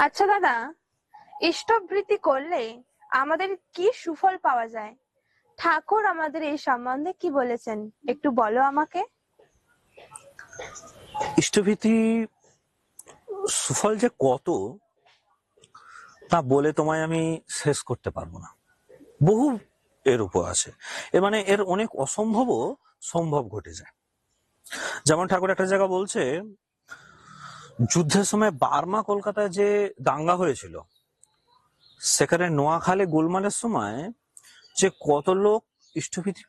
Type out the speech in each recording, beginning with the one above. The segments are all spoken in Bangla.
আচ্ছা দাদা, ইষ্টবৃত্তি করলে আমাদের কি সুফল পাওয়া যায়? ঠাকুর আমাদের এই সম্বন্ধে কি বলেছেন একটু বলো আমাকে। ইষ্টভীতি সুফল যে কত তা বলে তোমায় আমি শেষ করতে পারবো না। বহু এর উপর আছে, এর অনেক অসম্ভবও সম্ভব ঘটে যায়। যেমন ঠাকুর একটা জায়গা বলছে, যুদ্ধের সময় বার্মা কলকাতায় যে দাঙ্গা হয়েছিল, সেখানে নোয়াখালী গোলমালের সময় যে কত লোক ইষ্টভীতি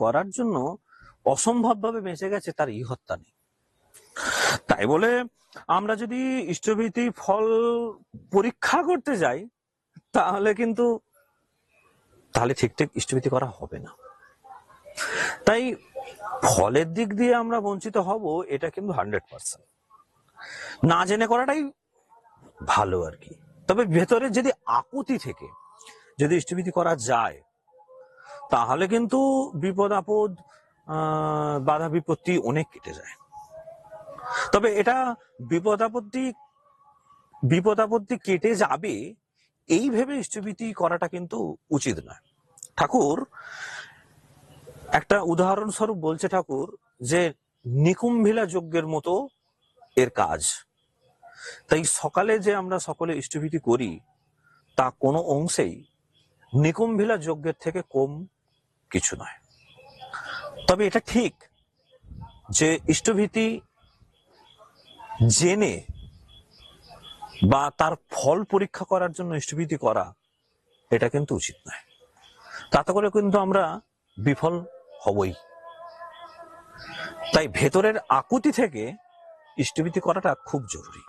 করার জন্য অসম্ভব ভাবে বেঁচে গেছে, তার ইহত্যা নেই। তাই বলে আমরা যদি ইষ্টভীতি ফল পরীক্ষা করতে যাই, তাহলে ঠিকঠাক ইষ্টভীতি করা হবে না। তাই ফলের দিক দিয়ে আমরা বঞ্চিত হব, এটা কিন্তু 100%। না জেনে করাটাই ভালো আর কি। তবে ভেতরে যদি আকুতি থেকে যদি ইষ্টভীতি করা যায়, তাহলে কিন্তু বিপদ আপদ, বাধা বিপত্তি অনেক কেটে যায়। তবে এটা বিপদ আপত্তি কেটে যাবে এই ভেবে ইষ্টভীতি করাটা কিন্তু উচিত নয়। ঠাকুর একটা উদাহরণস্বরূপ বলছে, ঠাকুর যে নিকুম্ভিলা যজ্ঞের মতো এর কাজ। তাই সকালে যে আমরা সকলে ইষ্টভীতি করি, তা কোনো অংশেই নিকুম্ভিলা যজ্ঞের থেকে কম কিছু নয়। তবে এটা ঠিক যে ইষ্টভীতি জেনে বা তার ফল পরীক্ষা করার জন্য ইষ্টভীতি করা, এটা কিন্তু উচিত নয়। তাতে করে কিন্তু আমরা বিফল হবই। তাই ভেতরের আকুতি থেকে ইষ্টভীতি করাটা খুব জরুরি।